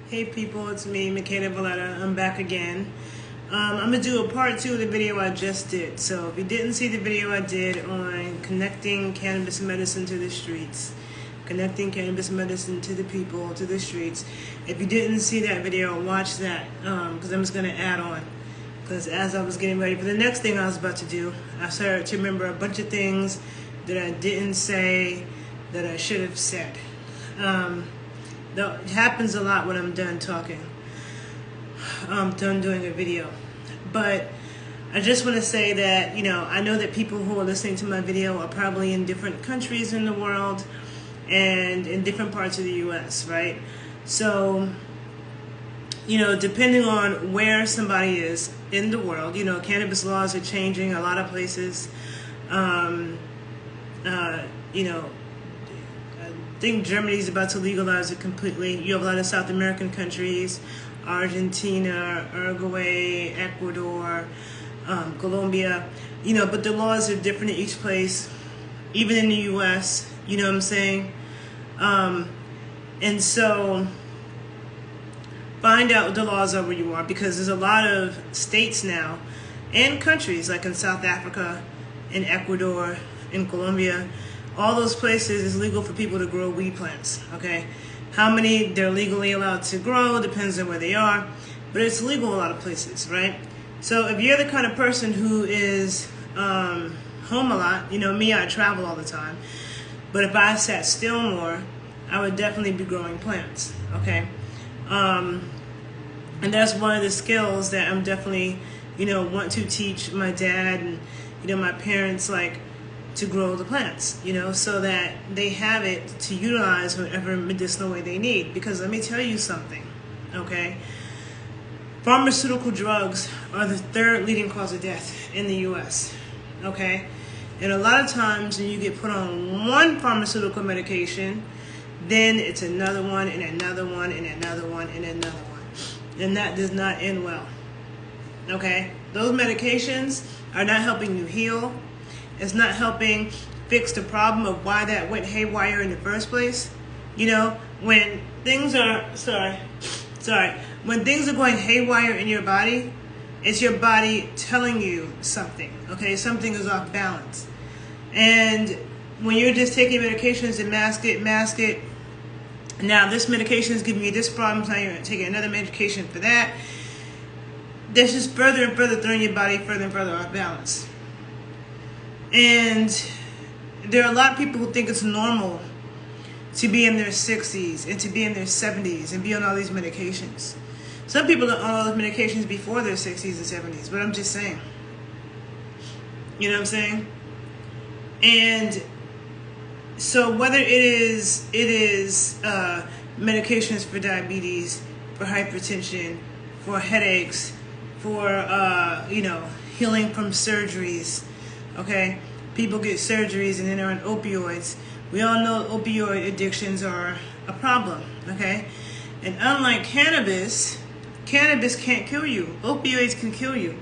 Hey people, it's me, Makeda Valletta. I'm back again. I'm going to do a part 2 of the video I just did. So if you didn't see the video I did on connecting cannabis medicine to the streets, connecting cannabis medicine to the people, to the streets, if you didn't see that video, watch that because I'm just going to add on. Because as I was getting ready for the next thing I was about to do, I started to remember a bunch of things that I didn't say that I should have said. It happens a lot when I'm done talking. I'm done doing a video. But I just want to say that, I know that people who are listening to my video are probably in different countries in the world and in different parts of the U.S., right? So, depending on where somebody is in the world, cannabis laws are changing a lot of places. I think Germany's about to legalize it completely. You have a lot of South American countries, Argentina, Uruguay, Ecuador, Colombia, but the laws are different in each place, even in the U.S., you know what I'm saying? And so find out what the laws are where you are, because there's a lot of states now and countries, like in South Africa, in Ecuador, in Colombia. All those places is legal for people to grow weed plants, okay? How many they're legally allowed to grow depends on where they are, but it's legal a lot of places, right? So if you're the kind of person who is home a lot, me, I travel all the time, but if I sat still more, I would definitely be growing plants, okay? And that's one of the skills that I'm definitely, want to teach my dad and, my parents, to grow the plants, so that they have it to utilize whatever medicinal way they need. Because let me tell you something, okay? Pharmaceutical drugs are the third leading cause of death in the U.S., okay? And a lot of times when you get put on one pharmaceutical medication, then it's another one and another one and another one and another one. And that does not end well, okay? Those medications are not helping you heal. It's not helping fix the problem of why that went haywire in the first place. When things are, when things are going haywire in your body, it's your body telling you something, okay? Something is off balance. And when you're just taking medications and mask it, now this medication is giving you this problem, so you're taking another medication for that. That's just further and further throwing your body further and further off balance. And there are a lot of people who think it's normal to be in their 60s and to be in their 70s and be on all these medications. Some people are on all those medications before their 60s and 70s, but I'm just saying. You know what I'm saying? And so whether it is medications for diabetes, for hypertension, for headaches, for healing from surgeries. Okay, people get surgeries and then they're on opioids. We all know opioid addictions are a problem, okay? And unlike cannabis can't kill you. Opioids can kill you.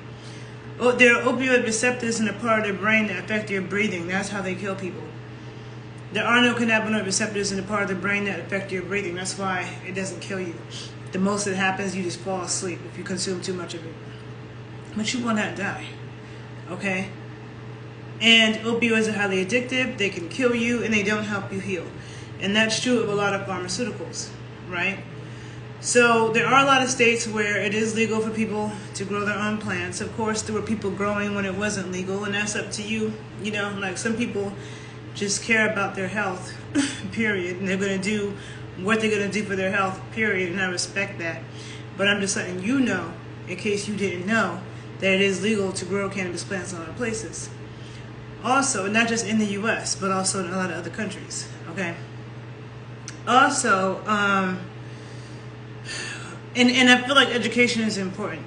There are opioid receptors in the part of the brain that affect your breathing. That's how they kill people. There are no cannabinoid receptors in the part of the brain that affect your breathing. That's why it doesn't kill you. The most that happens, you just fall asleep if you consume too much of it. But you will not die, okay? And opioids are highly addictive, they can kill you, and they don't help you heal. And that's true of a lot of pharmaceuticals, right? So there are a lot of states where it is legal for people to grow their own plants. Of course, there were people growing when it wasn't legal, and that's up to you. Some people just care about their health, period, and they're going to do what they're going to do for their health, period, and I respect that. But I'm just letting you know, in case you didn't know, that it is legal to grow cannabis plants in a lot of places. Also, not just in the U.S., but also in a lot of other countries, okay? Also, and I feel like education is important,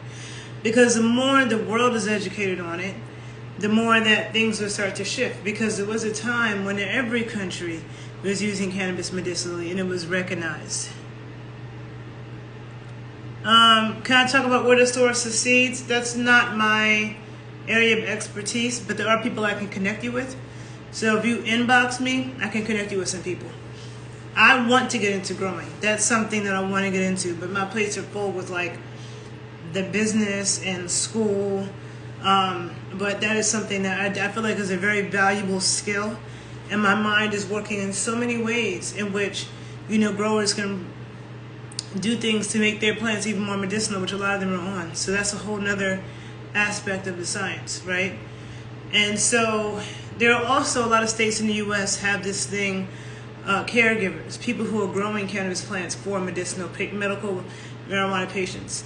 because the more the world is educated on it, the more that things will start to shift, because there was a time when every country was using cannabis medicinally and it was recognized. Can I talk about where to source the seeds? That's not my area of expertise, but there are people I can connect you with. So if you inbox me, I can connect you with some people. I want to get into growing. That's something that I want to get into, but my plates are full with like the business and school. But that is something that I feel like is a very valuable skill, and my mind is working in so many ways in which, growers can do things to make their plants even more medicinal, which a lot of them are on. So that's a whole nother aspect of the science, right? And so there are also a lot of states in the U.S. have this thing, caregivers, people who are growing cannabis plants for medical marijuana patients.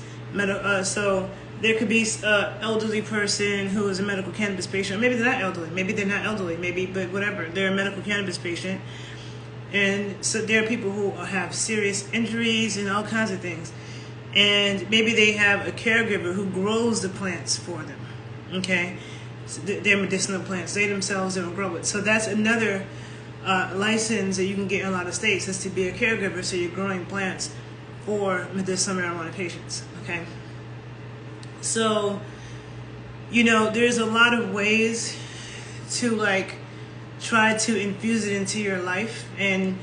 So there could be an elderly person who is a medical cannabis patient. Or maybe they're not elderly, but whatever. They're a medical cannabis patient. And so there are people who have serious injuries and all kinds of things. And maybe they have a caregiver who grows the plants for them, okay? So they're medicinal plants. They themselves don't grow it. So that's another license that you can get in a lot of states, is to be a caregiver, so you're growing plants for medicinal marijuana patients, okay? So, there's a lot of ways to try to infuse it into your life, and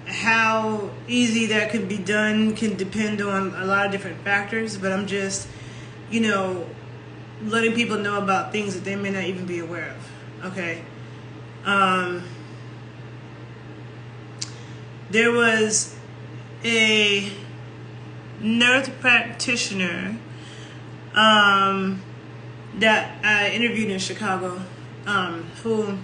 how easy that can be done can depend on a lot of different factors, but I'm just, letting people know about things that they may not even be aware of, okay? There was a nurse practitioner that I interviewed in Chicago, who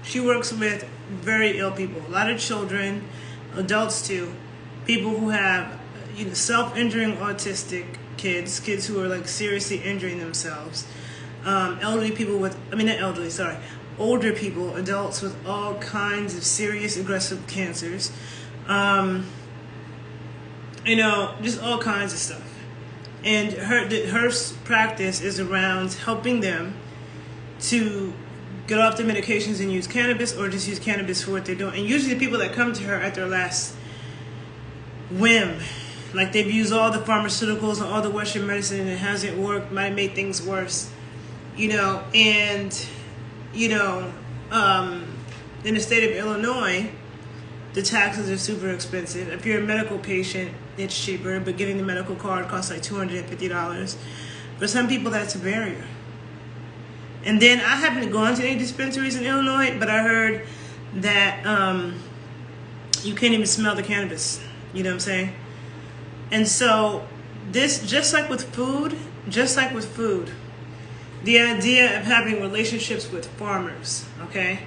she works with very ill people, a lot of children, adults too, people who have self-injuring autistic kids who are seriously injuring themselves, older people, adults with all kinds of serious aggressive cancers, just all kinds of stuff. And her practice is around helping them to get off their medications and use cannabis, or just use cannabis for what they're doing. And usually the people that come to her at their last whim, they've used all the pharmaceuticals and all the Western medicine and it hasn't worked, might have made things worse, in the state of Illinois, the taxes are super expensive. If you're a medical patient, it's cheaper, but getting the medical card costs $250. For some people, that's a barrier. And then I haven't gone to any dispensaries in Illinois, but I heard that you can't even smell the cannabis. You know what I'm saying? And so this, just like with food, the idea of having relationships with farmers, okay?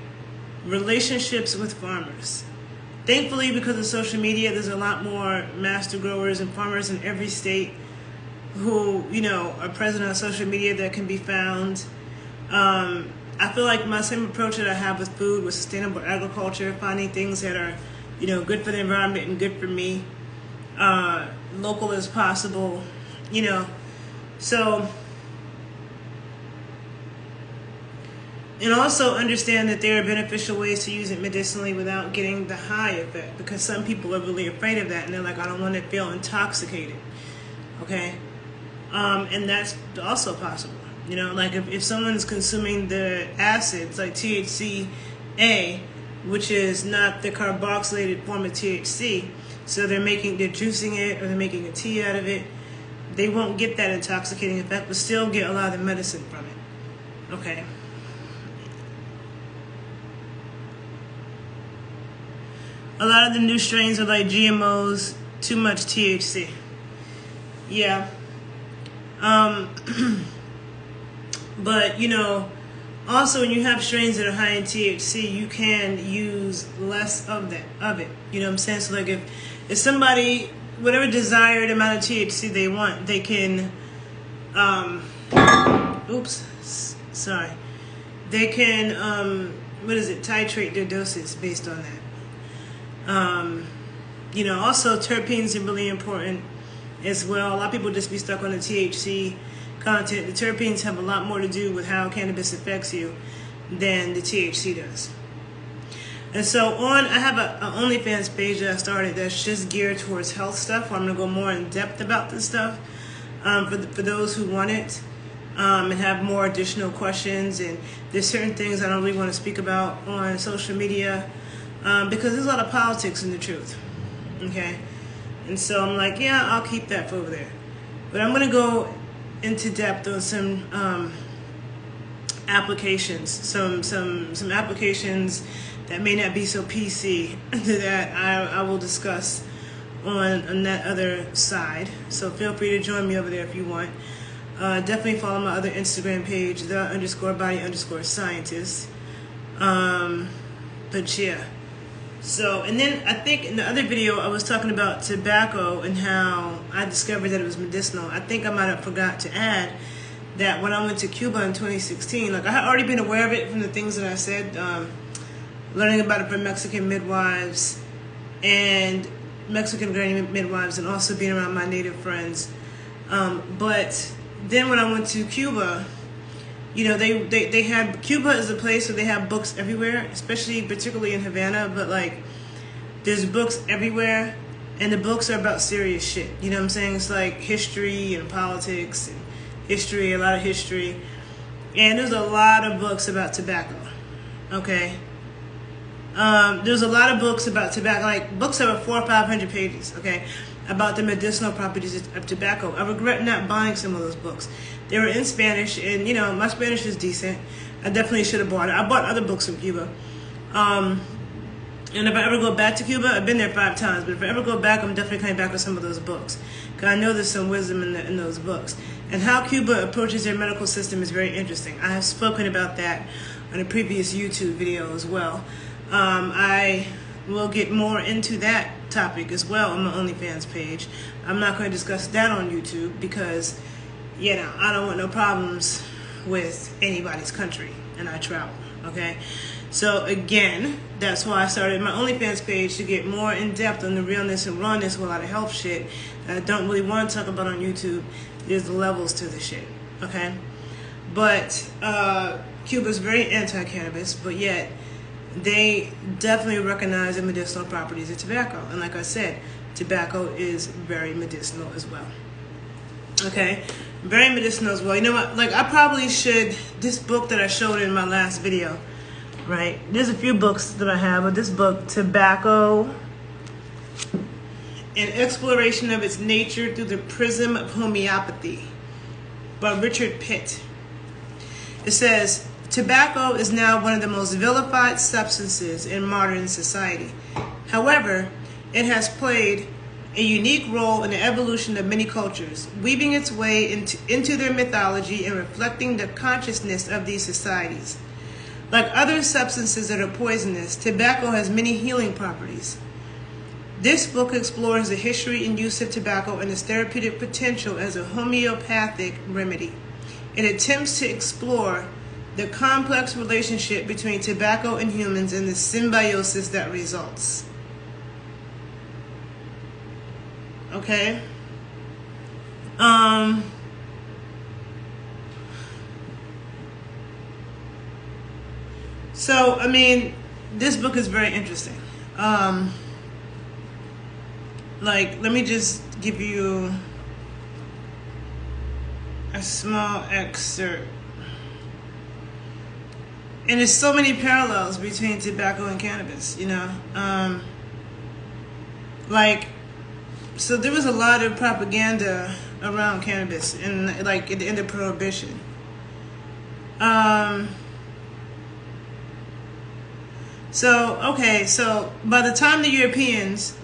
Relationships with farmers. Thankfully, because of social media, there's a lot more master growers and farmers in every state who, are present on social media that can be found. I feel like my same approach that I have with food, with sustainable agriculture, finding things that are, good for the environment and good for me, local as possible, so. And also understand that there are beneficial ways to use it medicinally without getting the high effect, because some people are really afraid of that and they're like, I don't want to feel intoxicated, okay? And that's also possible, if someone's consuming the acids like THC-A, which is not the carboxylated form of THC, so they're juicing it or they're making a tea out of it, they won't get that intoxicating effect, but still get a lot of the medicine from it, okay? A lot of the new strains are like GMOs, too much THC. Yeah. But, also when you have strains that are high in THC, you can use less of it. You know what I'm saying? So if somebody, whatever desired amount of THC they want, they can, they can, titrate their doses based on that. Also terpenes are really important as well. A lot of people just be stuck on the THC content. The terpenes have a lot more to do with how cannabis affects you than the THC does. And so I have an OnlyFans page that I started that's just geared towards health stuff, where I'm going to go more in depth about this stuff for those who want it, and have more additional questions. And there's certain things I don't really want to speak about on social media. because there's a lot of politics in the truth. Okay, and so I'm like, yeah, I'll keep that for over there. But I'm gonna go into depth on some applications, some applications that may not be so PC that I will discuss on that other side. So feel free to join me over there if you want. Definitely follow my other Instagram page, the_body_scientist. But yeah. So, and then I think in the other video I was talking about tobacco and how I discovered that it was medicinal. I think I might have forgot to add that when I went to Cuba in 2016, like I had already been aware of it from the things that I said, learning about it from Mexican midwives and Mexican granny midwives, and also being around my native friends. But then when I went to Cuba, you know, they had, Cuba is a place where they have books everywhere, especially particularly in Havana, but like there's books everywhere, and the books are about serious shit. You know what I'm saying? It's like history and politics and history, a lot of history. And there's a lot of books about tobacco. Okay. There's a lot of books about tobacco, like books over 400 or 500 pages, okay, about the medicinal properties of tobacco. I regret not buying some of those books. They were in Spanish, and you know, my Spanish is decent. I definitely should have bought it. I bought other books from Cuba. And if I ever go back to Cuba, I've been there 5 times, but if I ever go back, I'm definitely coming back with some of those books, because I know there's some wisdom in those books. And how Cuba approaches their medical system is very interesting. I have spoken about that on a previous YouTube video as well. I will get more into that topic as well on my OnlyFans page. I'm not going to discuss that on YouTube because, you know, I don't want no problems with anybody's country, and I travel, okay? So again, that's why I started my OnlyFans page, to get more in depth on the realness and rawness of a lot of health shit that I don't really want to talk about on YouTube. There's levels to the shit, okay? But Cuba's very anti-cannabis, but yet they definitely recognize the medicinal properties of tobacco. And like I said, tobacco is very medicinal as well. Okay? Very medicinal as well. You know what? Like, I probably should, this book that I showed in my last video, right? There's a few books that I have, but this book, Tobacco, An Exploration of Its Nature Through the Prism of Homeopathy, by Richard Pitt. It says, tobacco is now one of the most vilified substances in modern society. However, it has played a unique role in the evolution of many cultures, weaving its way into their mythology and reflecting the consciousness of these societies. Like other substances that are poisonous, tobacco has many healing properties. This book explores the history and use of tobacco and its therapeutic potential as a homeopathic remedy. It attempts to explore the complex relationship between tobacco and humans and the symbiosis that results. Okay? So, I mean, this book is very interesting. Like, let me just give you a small excerpt. And there's so many parallels between tobacco and cannabis, you know. Like, so there was a lot of propaganda around cannabis, and like at the end of Prohibition. So by the time the Europeans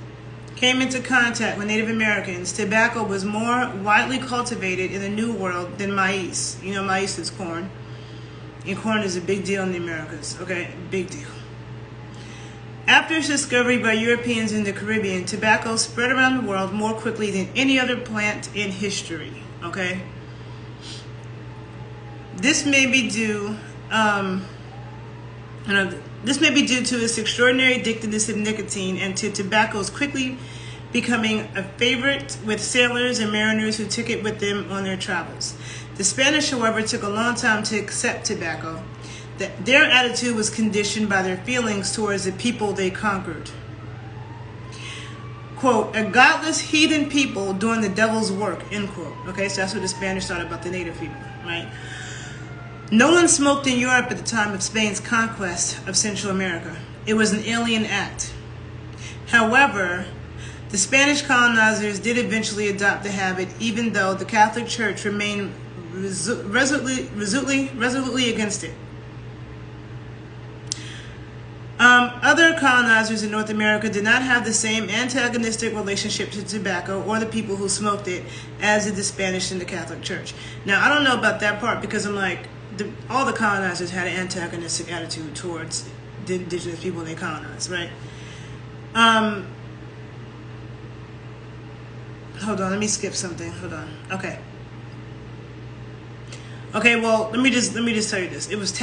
came into contact with Native Americans, tobacco was more widely cultivated in the New World than maize. You know, maize is corn. And corn is a big deal in the Americas, okay? Big deal. After its discovery by Europeans in the Caribbean, tobacco spread around the world more quickly than any other plant in history, okay? This may be due, this may be due to its extraordinary addictiveness of nicotine and to tobacco's quickly becoming a favorite with sailors and mariners who took it with them on their travels. The Spanish, however, took a long time to accept tobacco. Their attitude was conditioned by their feelings towards the people they conquered. Quote, a godless heathen people doing the devil's work, end quote. Okay, so that's what the Spanish thought about the native people, right? No one smoked in Europe at the time of Spain's conquest of Central America. It was an alien act. However, the Spanish colonizers did eventually adopt the habit, even though the Catholic Church remained resolutely against it. Other colonizers in North America did not have the same antagonistic relationship to tobacco or the people who smoked it as did the Spanish and the Catholic Church. Now, I don't know about that part because I'm like, all the colonizers had an antagonistic attitude towards the indigenous people they colonized, right? Hold on, let me skip something. Hold on. Okay, well, let me just tell you this. It was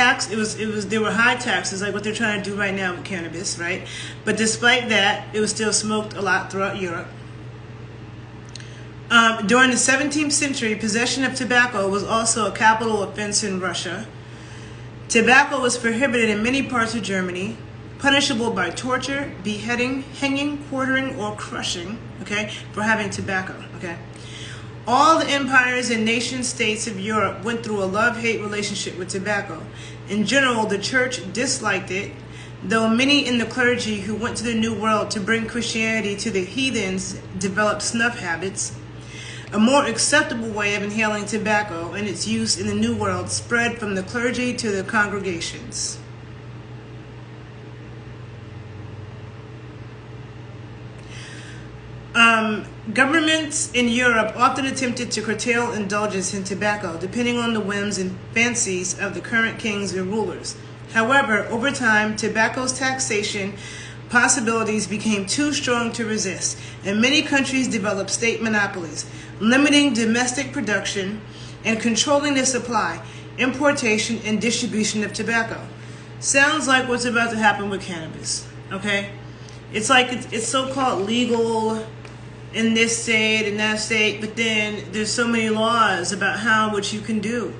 there were high taxes, like what they're trying to do right now with cannabis, right? But despite that, it was still smoked a lot throughout Europe. During the 17th century, possession of tobacco was also a capital offense in Russia. Tobacco was prohibited in many parts of Germany, punishable by torture, beheading, hanging, quartering, or crushing, okay, for having tobacco, okay? All the empires and nation-states of Europe went through a love-hate relationship with tobacco. In general, the church disliked it, though many in the clergy who went to the New World to bring Christianity to the heathens developed snuff habits. A more acceptable way of inhaling tobacco and its use in the New World spread from the clergy to the congregations. Governments in Europe often attempted to curtail indulgence in tobacco, depending on the whims and fancies of the current kings and rulers. However, over time, tobacco's taxation possibilities became too strong to resist, and many countries developed state monopolies, limiting domestic production and controlling the supply, importation, and distribution of tobacco. Sounds like what's about to happen with cannabis, okay? It's like it's so-called legal in this state and that state, but then there's so many laws about what you can do.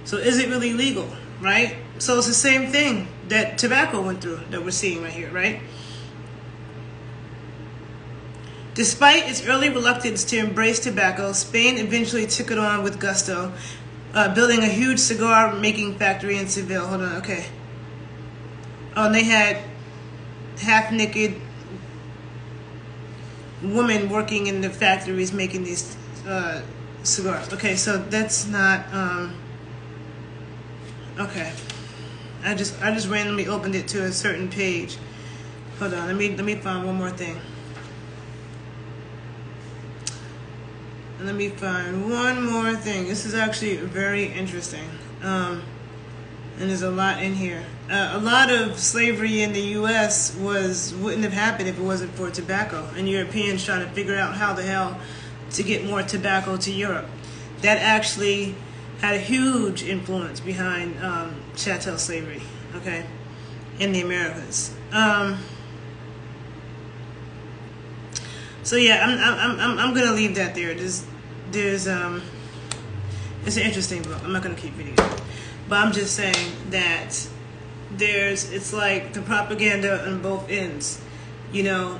So is it really legal, right? So it's the same thing that tobacco went through that we're seeing right here, right? Despite its early reluctance to embrace tobacco, Spain eventually took it on with gusto, building a huge cigar-making factory in Seville. Hold on, okay. Oh, and they had half-naked women working in the factories making these cigars. Okay, so that's not okay. I just randomly opened it to a certain page. Hold on, let me find one more thing. Let me find one more thing. This is actually very interesting. And there's a lot in here. A lot of slavery in the U.S. wouldn't have happened if it wasn't for tobacco and Europeans trying to figure out how the hell to get more tobacco to Europe. That actually had a huge influence behind chattel slavery, okay, in the Americas. So yeah, I'm gonna leave that there. There's it's an interesting book. I'm not gonna keep reading it. But I'm just saying that it's like the propaganda on both ends, you know,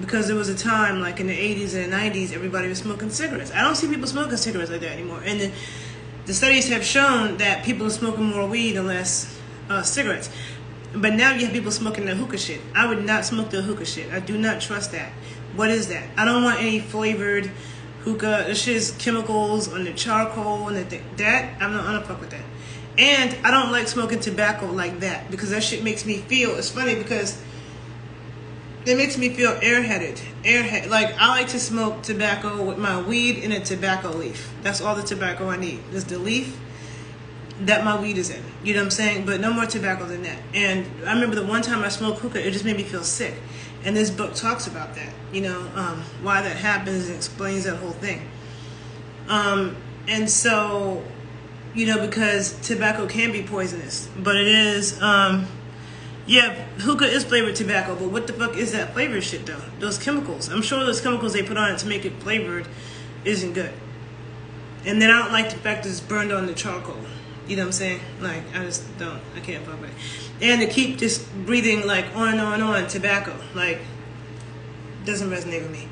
because there was a time like in the 80s and the 90s, everybody was smoking cigarettes. I don't see people smoking cigarettes like that anymore. And the studies have shown that people are smoking more weed and less cigarettes. But now you have people smoking the hookah shit. I would not smoke the hookah shit. I do not trust that. What is that? I don't want any flavored hookah. This shit is chemicals on the charcoal and the thing. That, I'm not fuck with that. And I don't like smoking tobacco like that because that shit makes me feel, it's funny because it makes me feel airheaded. Like I like to smoke tobacco with my weed in a tobacco leaf. That's all the tobacco I need. Just the leaf that my weed is in. You know what I'm saying? But no more tobacco than that. And I remember the one time I smoked hookah, it just made me feel sick. And this book talks about that, you know, why that happens and explains that whole thing. And so, you know, because tobacco can be poisonous, but it is, yeah, hookah is flavored tobacco, but what the fuck is that flavored shit though? Those chemicals. I'm sure those chemicals they put on it to make it flavored isn't good. And then I don't like the fact that it's burned on the charcoal. You know what I'm saying? Like, I can't fuck with it. And to keep just breathing like on tobacco, like, doesn't resonate with me.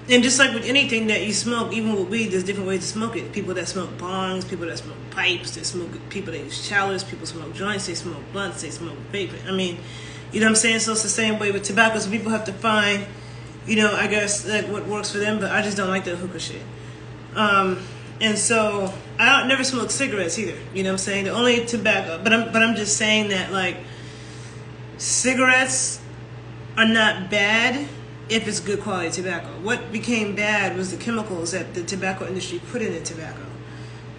And just like with anything that you smoke, even with weed, there's different ways to smoke it. People that smoke bongs, people that smoke pipes, people that use chalice, people smoke joints, they smoke blunts, they smoke vape. I mean, you know what I'm saying? So it's the same way with tobacco. So people have to find, I guess, like what works for them, but I just don't like that hookah shit. And so I don't never smoke cigarettes either. You know what I'm saying? The only tobacco, but I'm just saying that, like, cigarettes are not bad if it's good quality tobacco. What became bad was the chemicals that the tobacco industry put in the tobacco,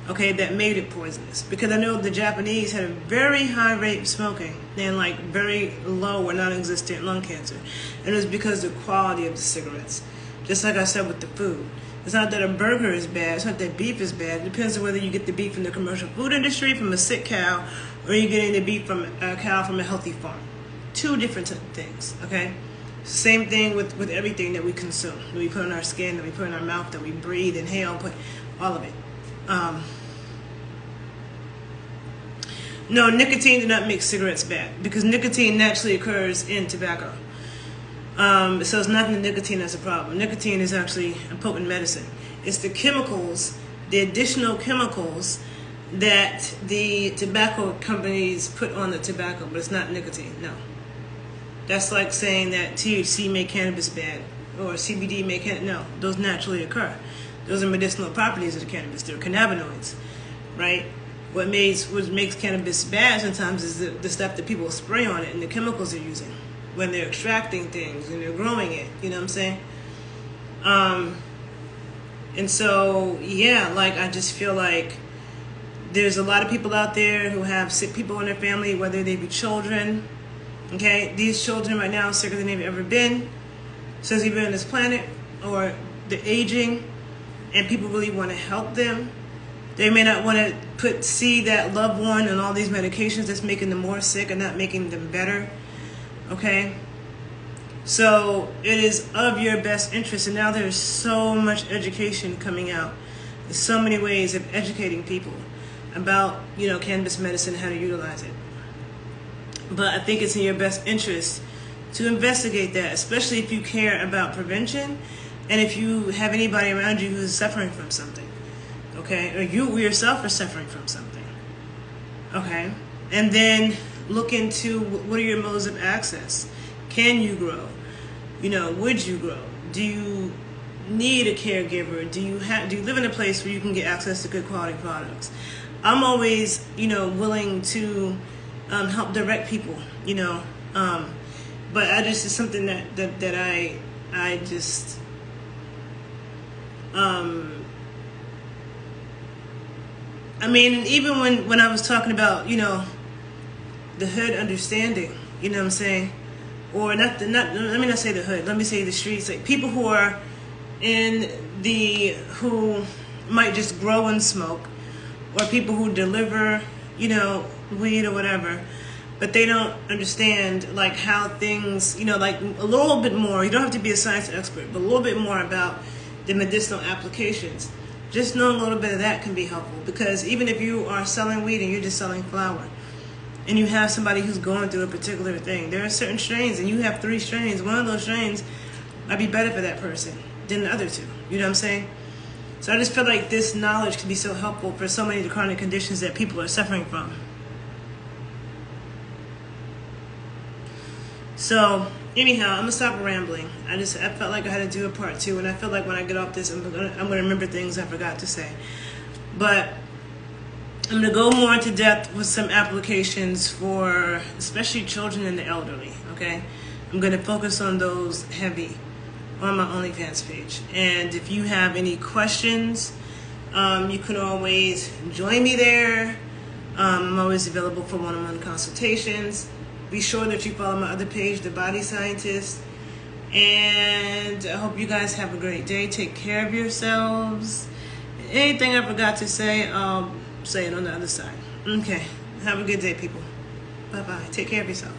okay, that made it poisonous. Because I know the Japanese had a very high rate of smoking and like very low or non-existent lung cancer. And it was because of the quality of the cigarettes. Just like I said with the food. It's not that a burger is bad, it's not that beef is bad. It depends on whether you get the beef from the commercial food industry, from a sick cow, or you're getting the beef from a cow from a healthy farm. Two different things, okay? Same thing with everything that we consume, that we put on our skin, that we put in our mouth, that we breathe, inhale, put all of it. No, nicotine did not make cigarettes bad because nicotine naturally occurs in tobacco. So it's not the nicotine that's a problem. Nicotine is actually a potent medicine. It's the chemicals, the additional chemicals that the tobacco companies put on the tobacco, but it's not nicotine, no. That's like saying that THC make cannabis bad or CBD make cannabis. No, those naturally occur. Those are medicinal properties of the cannabis. They're cannabinoids, right? What makes cannabis bad sometimes is the stuff that people spray on it and the chemicals they're using when they're extracting things and they're growing it. You know what I'm saying? And so, yeah, like I just feel like there's a lot of people out there who have sick people in their family, whether they be children. Okay, these children right now are sicker than they've ever been since we've been on this planet, or the aging, and people really want to help them. They may not want to see that loved one and all these medications that's making them more sick and not making them better. Okay, so it is of your best interest, and now there's so much education coming out. There's so many ways of educating people about, cannabis medicine, how to utilize it. But I think it's in your best interest to investigate that, especially if you care about prevention and if you have anybody around you who's suffering from something, okay? Or you yourself are suffering from something, okay? And then look into what are your modes of access. Can you grow? Would you grow? Do you need a caregiver? Do you live in a place where you can get access to good quality products? I'm always, willing to help direct people, but it's something that I just, even when I was talking about, the hood understanding, you know what I'm saying? Or let me not say the hood, let me say the streets, like people who are who might just grow and smoke, or people who deliver, weed or whatever, but they don't understand like how things, like a little bit more. You don't have to be a science expert, but a little bit more about the medicinal applications. Just knowing a little bit of that can be helpful, because even if you are selling weed and you're just selling flower, and you have somebody who's going through a particular thing, there are certain strains, and you have 3 strains. One of those strains might be better for that person than the other 2. You know what I'm saying? So I just feel like this knowledge can be so helpful for so many of the chronic conditions that people are suffering from. So anyhow, I'm gonna stop rambling. I felt like I had to do a part 2, and I feel like when I get off this, I'm gonna remember things I forgot to say. But I'm gonna go more into depth with some applications for especially children and the elderly. Okay, I'm gonna focus on those heavy on my OnlyFans page. And if you have any questions, you can always join me there. I'm always available for one-on-one consultations. Be sure that you follow my other page, The Body Scientist. And I hope you guys have a great day. Take care of yourselves. Anything I forgot to say, I'll say it on the other side. Okay. Have a good day, people. Bye-bye. Take care of yourself.